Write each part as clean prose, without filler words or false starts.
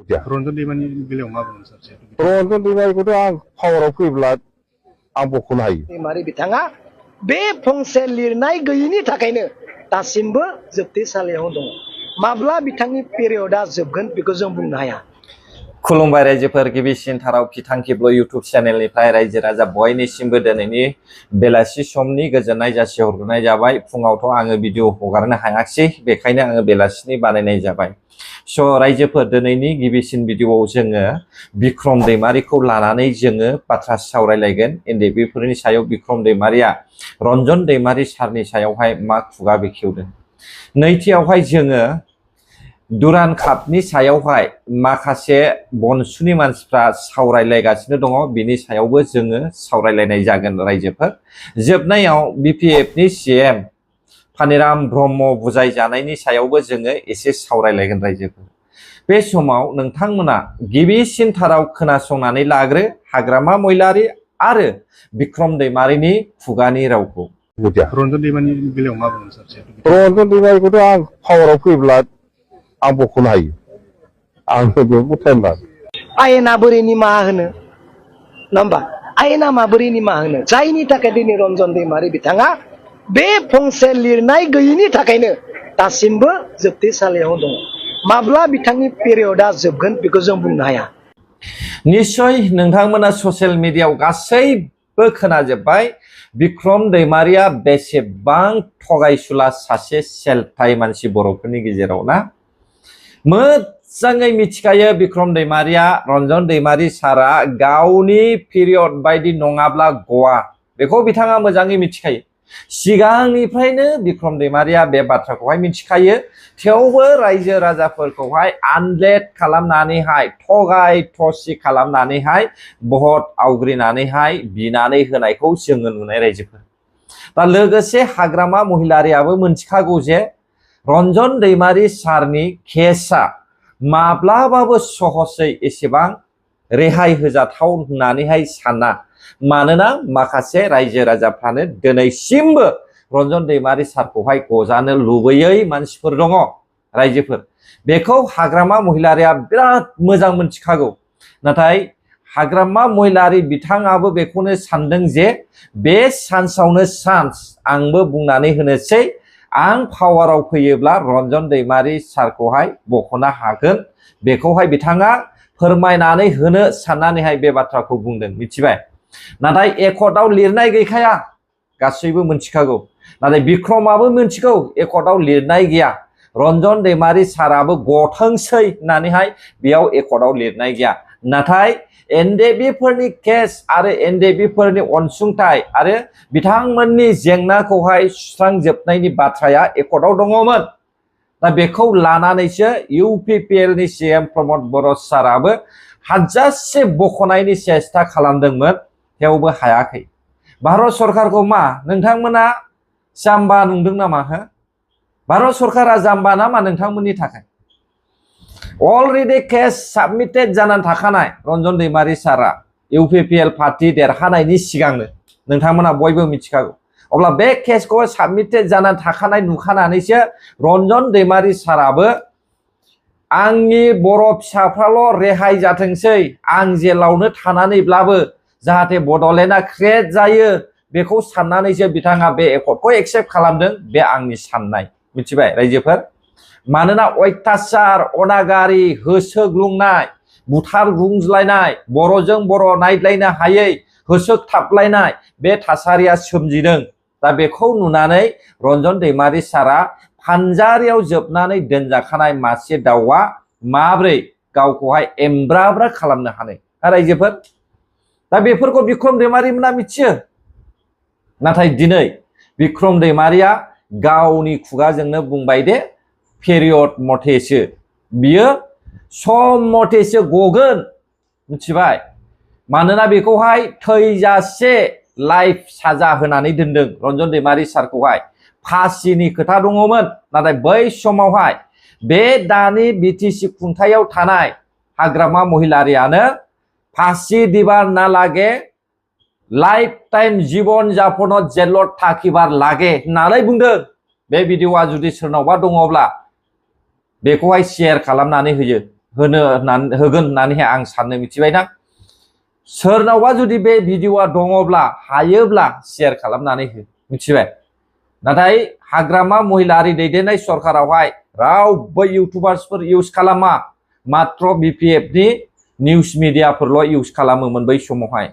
मिथिया रन्जन दैमानि बेलायाव मा बुंनो सार? रन्जन दैमारिखौथ' आं पावाराव फैब्ला आं बख'नो हायो। दैमारि बिथाङा बे फंसे लिरनाय गैयिनि थाखायनो दासिमबो जोबथेसालियाव दङ। माब्ला बिथांनि पिरियडआ जोबगोन बेखौ जों बुंनो हाया। खुलुमबाय रायजोफोर, गिबिसिनथाराव फिथां केबल इउटुब चेनेलनिफ्राय रायजो राजा बयनिसिमबो दिनैनि बेलासि समनि गोजोननाय जासिहरग्रोनाय जाबाय। फुङावथ' आङो भिडिअ हगारनो हायाखिसै, बेखायनो आङो बेलासिनि बानायनाय जाबाय। स' रायजोफोर, दिनैनि गिबिसिन भिडिअआव जोङो बिक्रम दैमारिखौ लानानै जोङो बाथ्रा सावरायलायगोन। एनडिएफबिफोरनि सायाव बिक्रम दैमारिया रन्जन दैमारि सारनि सायावहाय मा खुगा बेखेवदों। नैथियावहाय जोङो दुरान कापनि सायावहाय माखासे बनसुनि मानसिफ्रा सावरायलायगासिनो दङ, बिनि सायावबो जोङो सावरायलायनाय जागोन रायजोफोर। जोबनायाव बिपिएफनि सीएम पानिराम ब्रह्म बुजायजानायनि सायावबो जोङो एसे सावरायलायगोन रायजोफोर। बे समाव नोंथांमोना गिबिसिनथाराव खोनासंनानै लाग्रो हाग्रामा महिलारि आरो बिक्रम दैमारिनि खुगानि रावखौ। मिथिया रन्जन दैमानि बेलायाव मा बुंनो सार? रन्जन दैमारिखौथ' आं पावाराव फैब्ला आं बख'नो हायो। आंनो बेयाव टाइम नाङा। आयेना बोरै निमाहा होनो, नङा होमबा? आयेना माबोरै निमाहा होनो? जायनि थाखाय दिनै रन्जन दैमारि बिथाङा बे फंसे लिरनाय गैयिनि थाखायनो दासिमबो जोबथेसालियाव दङ। माब्ला बिथांनि पिरियडआ जोबगोन बेखौ जों बुंनो हाया। निश्चय नोंथांमोना ससियेल मिडियायाव गासैबो खोनाजोब्बाय बिक्रम दैमारिया बेसेबां थगायसुला सासे सेलथाय मानसि बर'फोरनि गेजेराव ना। मोजाङै मिथिखायो बिक्रम दैमारिया रन्जन दैमारि सारा गावनि पिरियड बायदि नङाब्ला गवा, बेखौ बिथाङा मोजाङै मिथिखायो। सिगांनिफ्रायनो बिक्रम दैमारिया बे बाथ्राखौहाय मिथिखायो, थेवबो रायजो राजाफोरखौहाय आनलेट खालामनानैहाय थगाय थसि खालामनानैहाय भट आवग्रिनानैहाय बिनानै होनायखौ जोङो नुनाय रायजोफोर। दा लोगोसे हाग्रामा महिलारियाबो मिथिखागौ जे रन्जन दैमारि सारनि केसआ माब्लाबाबो सहसै एसेबां रेहाय होजाथाव होननानैहाय साना। मानोना माखासे रायजो राजाफ्रानो दिनैसिमबो रन्जन दैमारि सारखौहाय गजानो लुबैयै मानसिफोर दङ रायजोफोर। बेखौ हाग्रामा महिलारिया बिराद मोजां मिथिखागौ। नाथाय हाग्रामा महिलारि बिथाङाबो बेखौनो सानदों जे बे चान्सआवनो चान्स आंबो बुंनानै होनोसै, आं पावाराव फैयोब्ला रन्जन दैमारि सारखौहाय बख'नो हागोन, बेखौहाय बिथाङा फोरमायनानै होनो साननानैहाय बे बाथ्राखौ बुंदों, मिथिबाय। नाथाय एकर्डआव लिरनाय गैखाया, गासैबो मिथिखागौ। नाथाय बिक्रमाबो मिथिगौ एकर्डआव लिरनाय गैया, रन्जन दैमारि साराबो गथोंसै होननानैहाय बेयाव एकर्डआव लिरनाय गैया। नाथाय एनडिएफबिफोरनि केस आरो एनडिएफबिफोरनि अनसुंथाइ आरो बिथांमोननि जेंनाखौहाय सुस्रांजोबनायनि बाथ्राया एकर्डआव दङमोन। दा बेखौ लानानैसो इउपिपिएलनि सीएम प्रमद बर' साराबो हाजासे बख'नायनि सेस्था खालामदोंमोन, थेवबो हायाखै। भारत सरकारखौ मा नोंथांमोना जाम्बा नुदों नामा? भारत सरकारा जाम्बा नामा नोंथांमोननि थाखाय? अलरेडि केस साबमिटेड जानानै थाखानाय रन्जन दैमारि सारा इउपिपिएल पार्टी देरहानायनि सिगांनो नोंथांमोना बयबो मिथिखागौ। अब्ला बे केसखौ साबमिटेड जानानै थाखानाय नुखानानैसो रन्जन दैमारि साराबो आंनि बर' फिसाफ्राल' रेहाय जाथोंसै, आं जेलावनो थानानैब्लाबो जाहाथे बड'लेण्डआ क्रिएट जायो, बेखौ साननानैसो बिथाङा बे एकर्डखौ एक्सेप्ट खालामदों। बे आंनि साननाय, मिथिबाय रायजोफोर। मानोना अयथासार अनागारि होसोग्लुंनाय, बुथारग्लुंज्लायनाय, बर'जों बर' नायज्लायनो हायै होसोथाबलायनाय बे थासारिया सोमजिदों। दा बेखौ नुनानै रन्जन दैमारि सारा फानजारियाव जोबनानै दोनजाखानाय मासे दाउआ माब्रै गावखौहाय एमब्राब्रा खालामनो हानो रायजोफोर। दा बेफोरखौ बिक्रम दैमारि मोना मिथियो। नाथाय दिनै बिक्रम दैमारिया गावनि खुगाजोंनो बुंबाय दे पिरियड मथेसो, बियो सम मथेसो गगोन, मिथिबाय। मानोना बेखौहाय थैजासे लाइफ साजा होनानै दोनदों रन्जन दैमारि सारखौहाय। फासिनि खोथा दङमोन, नाथाय बै समावहाय बे दानि बिटिसि खुंथायाव थानाय हाग्रामा महिलारियानो फासि दिबार ना लागे लाइफ टाइम जीवन जापन जेलत थाकिबार लागे होननानै बुंदों। बे भिडिअआ जुदि सोरनावबा दङब्ला बेखौहाय शेयार खालामनानै होगोन होननानैहाय आं साननो मिथिबायना सोरनावबा जुदि बे भिडिअआ दङब्ला हायोब्ला शेयार खालामनानै हो मिथिबाय नाथाय हाग्रामा महिलारि दैदेननाय सरकारावहाय रावबो इउटुबार्सफोर इउज खालामा मात्र BPF नि निउज मिडियाफोरल' इउज खालामोमोन बै समावहाय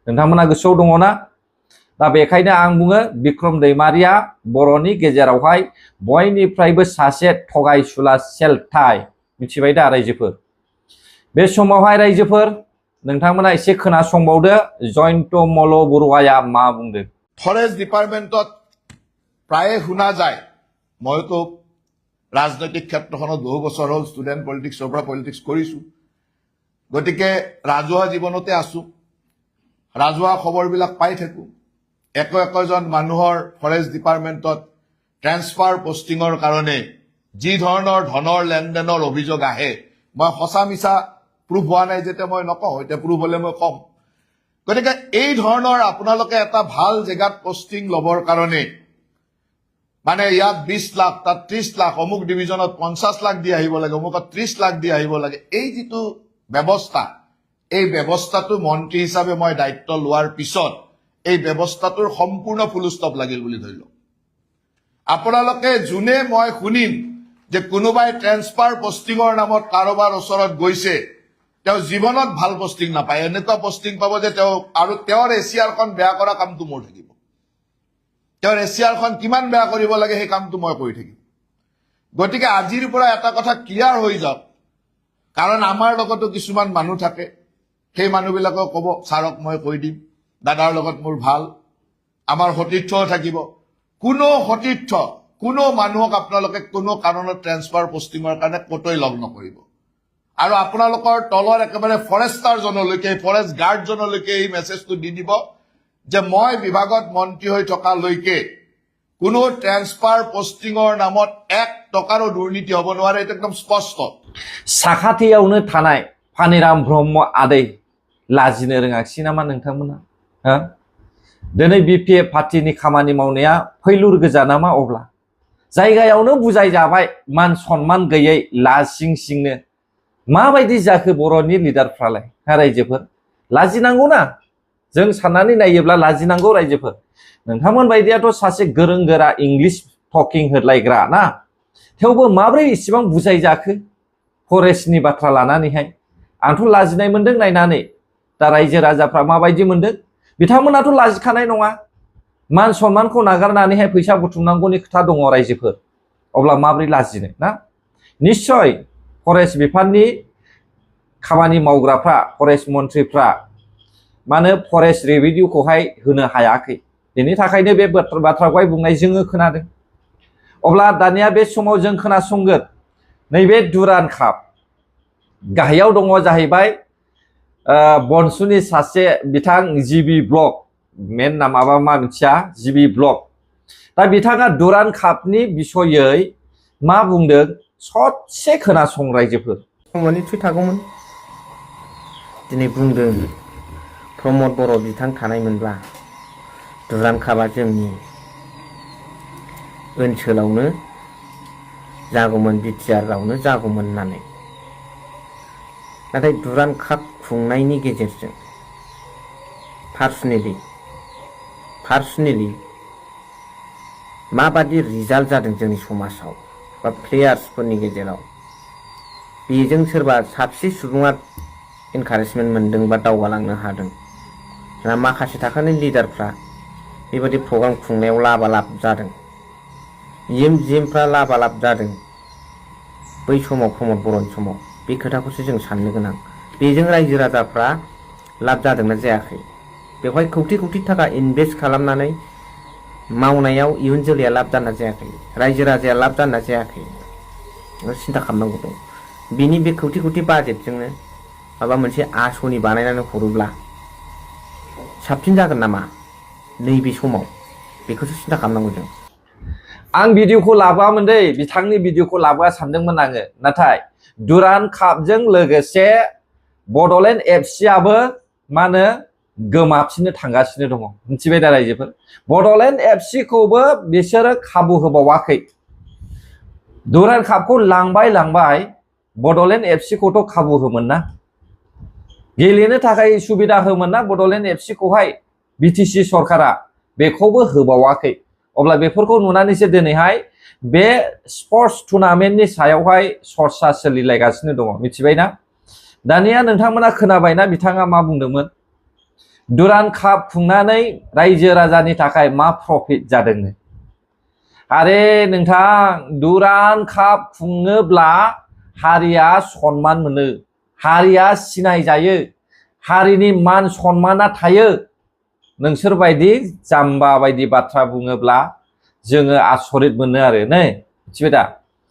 नोंथांमोना गोसोआव दङना दा बेखायनो आं बुङो बिक्रम दैमारिया बर'नि गेजेरावहाय बयनिफ्रायबो सासे थगायसुला सेलथाय मिथिबाय दा रायजोफोर बे समावहाय रायजोफोर नोंथांमोना एसे खोनासंबावदो जयন্ত मल्ल बरुवाया मा बुंदों ফৰেষ্ট ডিপাৰ্টমেণ্টত প্ৰায়ে শুনা যায় মইতো ৰাজনৈতিক ক্ষেত্ৰখনত বহু বছৰ হ'ল ষ্টুডেণ্ট পলিটিক্সৰ পৰা পলিটিক্স কৰিছো গতিকে ৰাজহুৱা জীৱনতে আছো ৰাজহুৱা খবৰবিলাক পাই থাকো একজন মানুহৰ ফৰেষ্ট ডিপাৰ্টমেণ্টত ট্ৰেন্সফাৰ পোষ্টিঙৰ কাৰণে যি ধৰণৰ ধনৰ লেনদেনৰ অভিযোগ আহে মই সঁচা মিছা প্ৰুফ হোৱা নাই যেতিয়া মই নকওঁ এতিয়া প্ৰুফ হলে মই কম গতিকে এই ধৰণৰ আপোনালোকে এটা ভাল জেগাত পোষ্টিং লবৰ কাৰণে মানে ইয়াত 20 লাখ তাত 30 লাখ অমুক ডিভিজনত 50 লাখ দি আহিব লাগে অমুকত 30 লাখ দি আহিব লাগে এই যিটো ব্যৱস্থা এই ব্যৱস্থাটো মন্ত্ৰী হিচাপে মই দায়িত্ব লোৱাৰ পিছত এই ব্যৱস্থাটোৰ সম্পূৰ্ণ ফুল ষ্টপ লাগিল বুলি ধৰিলো আপোনালোকে জুনে মই শুনিম যে কোনোবাই ট্ৰেন্সফাৰ পোষ্টিঙৰ নামত কাৰোবাৰ ওচৰত গৈছে তেওঁ জীৱনত ভাল পোষ্টিং নাপায় এনেকুৱা পোষ্টিং পাব যে তেওঁ আৰু তেওঁৰ এছিয়াৰখন বেয়া কৰা কামটো মোৰ থাকিব তেওঁৰ এছিয়াৰখন কিমান বেয়া কৰিব লাগে সেই কামটো মই কৰি থাকিম গতিকে আজিৰ পৰা এটা কথা ক্লিয়াৰ হৈ যাওক কাৰণ আমাৰ লগতো কিছুমান মানুহ থাকে সেই মানুহবিলাকক ক'ব ছাৰক মই কৈ দিম দাদাৰ লগত মোৰ ভাল আমাৰ সতীৰ্থও থাকিব কোনো মানুহক আপোনালোকে কোনো কাৰণত ট্ৰেন্সফাৰ পোষ্টিঙৰ কাৰণে কতই লগ নকৰিব আৰু আপোনালোকৰ তলৰ একেবাৰে ফৰেষ্টাৰজনলৈকে ফৰেষ্ট গাৰ্ডজনলৈকে এই মেছেজটো দি দিব যে মই বিভাগত মন্ত্ৰী হৈ থকালৈকে কোনো ট্ৰেন্সফাৰ পোষ্টিঙৰ নামত 1 টকাৰো দুৰ্নীতি হ'ব নোৱাৰে এটা একদম স্পষ্ট साखाथियावनो थानाय फानिराम ब्रह्म आदै लाजिनो रोङाखिसै नामा नोंथांमोना हो दिनै BPF पार्टीनि खामानि मावनाया फैलुर गोजा नामा अब्ला जायगायावनो बुजायजाबाय मान सन्मान गैयै लासिंसिंनो माबायदि जाखो बर'नि लिडारफ्रालाय रायजोफोर लाजिनांगौ ना जों साननानै नायोब्ला लाजिनांगौ रायजोफोर नोंथांमोन बायदियाथ' सासे गोरों गोरा इंलिश टकिं होलायग्रा ना थेवबो माब्रै इसेबां बुजायजाखो फरेस्टनि बाथ्रा लानानैहाय आंथ' लाजिनाय मोनदों नायनानै दा रायजो राजाफ्रा माबायदि मोनदों बिथांमोनाथ' लाजिखानाय नङा मान सन्मानखौ नागारनानैहाय फैसा बुथुमनांगौनि खोथा दङ रायजोफोर अब्ला माब्रै लाजिनो ना निश्चय फरेस्ट बिफाननि खामानि मावग्राफ्रा फरेस्ट मन्थ्रिफ्रा मानो फरेस्ट रेभिनिउखौहाय होनो हायाखै बेनि थाखायनो बे बाथ्राखौहाय बुंनाय जोङो खोनादों अब्ला दानिया बे समाव जों खोनासंगोन नैबे दुरान काप गाहायाव दङ जाहैबाय बनसुनि सासे बिथां जिबि ब्लक मेन नामाबा मा मिथिया जिबि ब्लक दा बिथाङा दुरान कापनि बिसयै मा बुंदों ससे खोनासं रायजोफोर निसय थागौमोन दिनै बुंदों प्रमद बर' बिथां थानायमोनब्ला दुरान कापआ जोंनि ओनसोलावनो जागौमोन बिटिआरआवनो जागौमोन होननानै नाथाय दुरान काप खुंनायनि गेजेरजों पार्सनेलि माबादि रिजाल्ट जादों जोंनि समाजाव बा प्लेयार्सफोरनि गेजेराव बेजों सोरबा साबसे सुबुङा एनकारेजमेन्ट मोनदों बा दावगालांनो हादों ना माखासे थाखोनि लिडारफ्रा बेबादि प्रग्राम खुंनायाव लाबालाब जादों जिएमफ्रा लाबालाब जादों बै समाव प्रमद बर'नि समाव बे खोथाखौसो जों साननो गोनां बेजों रायजो राजाफ्रा लाब जादोंना जायाखै बेवहाय कौटि कौटि थाखा इनभेस्ट खालामनानै मावनायाव इयुन जोलैया लाब जाना जायाखै रायजो राजाया लाब जाना जायाखै सिन्था खालामनांगौ दं बिनि बे कौटि कौटि बाजेटजोंनो माबा मोनसे आसनि बानायनानै हरोब्ला साबसिन जागोन नामा नैबे समाव बेखौसो सिन्था खालामनांगौ जों आं भिडिअखौ लाबोआमोन दै बिथांनि भिडिअखौ लाबोआ सानदोंमोन आङो नाथाय दुरान कापजों लोगोसे बड'लेण्ड एफसिआबो मा होनो गोमाफिननो थांगासिनो दङ मिथिबाय दा रायजोफोर बड'लेण्ड एफसिखौबो बिसोरो खाबु होबावाखै दुरान कापखौ लांबाय बड'लेण्ड एफसिखौथ' खाबु होमोन ना गेलेनो थाखाय सुबिदा होमोन ना बड'लेण्ड एफसिखौहाय बिटिसि सरकारा बेखौबो होबावाखै अब्ला बेफोरखौ नुनानैसो दिनैहाय बे स्पर्ट्स टुर्नामेन्टनि सायावहाय चर्चा सोलिलायगासिनो दङ मिथिबायना दानिया नोंथांमोना खोनाबायना बिथाङा मा बुंदोंमोन दुरान्ड काप खुंनानै रायजो राजानि थाखाय मा प्रफिट जादोंनो आरे नोंथां दुरान्ड काप खुङोब्ला हारिया सनमान मोनो हारिया सिनाय जायो हारिनि मान सनमाना थायो नोंसोर बायदि जाम्बा बायदि बाथ्रा बुङोब्ला जोङो आसरित मोनो आरो नै मिथिबाय दा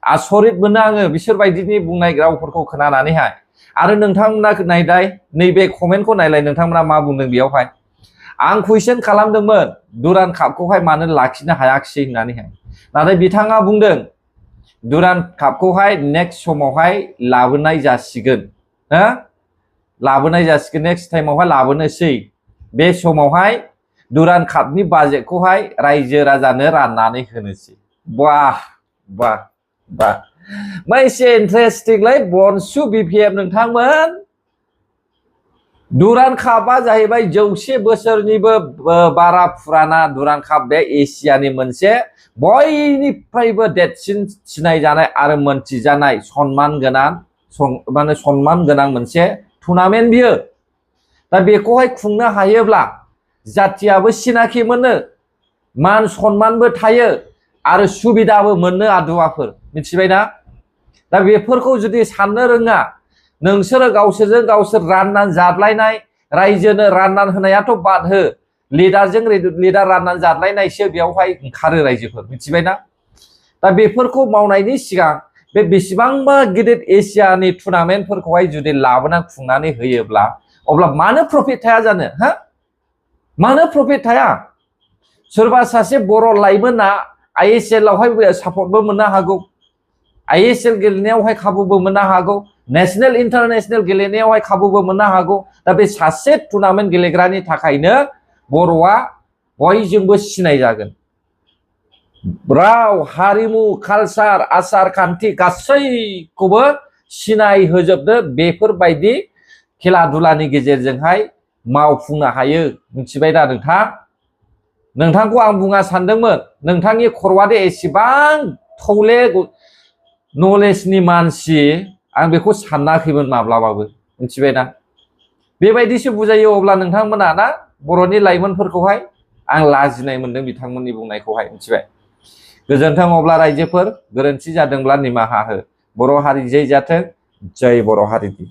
आसरित मोनो आङो बिसोर बायदिनि बुंनाय रावफोरखौ खोनानानैहाय आरो नोंथांमोना नायलाय नैबे कमेन्टखौ नायलाय नोंथांमोना मा बुंदों बेयावहाय आं कुइसन खालामदोंमोन दुरान्ड कापखौहाय मानो लाखिनो हायाखिसै होननानैहाय नाथाय बिथाङा बुंदों दुरान्ड कापखौहाय नेक्स्ट समावहाय लाबोनाय जासिगोन हो लाबोनाय जासिगोन नेक्स्ट टाइमावहाय लाबोनोसै बे समावहाय दुरान्ड कापनि बाजेटखौहाय रायजो राजानो राननानै होनोसै वाह वाह वाह मा एसे इन्टारेस्टिंलै बनसु बिपिएफ नोंथांमोन दुरान्ड कापआ जाहैबाय 100 बोसोरनिबो बारा फुराना दुरान्ड काप बे एसियानि मोनसे बयनिफ्रायबो देरसिन सिनायजानाय आरो मोनथिजानाय सनमान गोनां मोनसे टुर्नामेन्ट बियो दा बेखौहाय खुंनो हायोब्ला जाथियाबो सिनाखि मोनो मान सनमानबो थायो आरो सुबिदाबो मोनो आदुवाफोर मिथिबायना दा बेफोरखौ जुदि साननो रोङा नोंसोरो गावसोरजों गावसोर राननानै जादलायनाय रायजोनो राननानै होनायाथ' बाद हो लिडारजों लिडार राननानै जादलायनायसो बेयावहाय ओंखारो रायजोफोर मिथिबायना दा बेफोरखौ मावनायनि सिगां बे बेसेबांबा गिदिर एसियानि टुर्नामेन्टफोरखौहाय जुदि लाबोना खुंनानै होयोब्ला अब्ला मानो प्रफिट थाया जानो हा मानो प्रफिट थाया सोरबा सासे बर' लाइमोना आइएसएल आवहाय सापर्टबो मोननो हागौ आइएसएल गेलेनायावहाय खाबुबो मोननो हागौ नेशनेल इन्टारनेशनेल गेलेनायावहाय खाबुबो मोननो हागौ दा बे सासे टुर्नामेन्ट गेलेग्रानि थाखायनो बर'आ बयजोंबो सिनाय जागोन राव हारिमु कालचार आसार खान्थि गासैखौबो सिनाय होजोबनो बेफोरबायदि खेला दुलानि गेजेरजोंहाय मावफुंनो हायो मिथिबाय दा नोंथांखौ आं बुङा सानदोंमोन नोंथांनि खर'आदे एसेबां थौले नलेजनि मानसि आं बेखौ सानाखैमोन माब्लाबाबो मिथिबायना बेबायदिसो बुजायो अब्ला नोंथांमोना ना बर'नि लाइमोनफोरखौहाय आं लाजिनाय मोनदों बिथांमोननि बुंनायखौहाय मिथिबाय गोजोन्थों अब्ला रायजोफोर गोरोन्थि जादोंब्ला निमाहा हो बर' हारि जै जाथों जय बर' हारिनि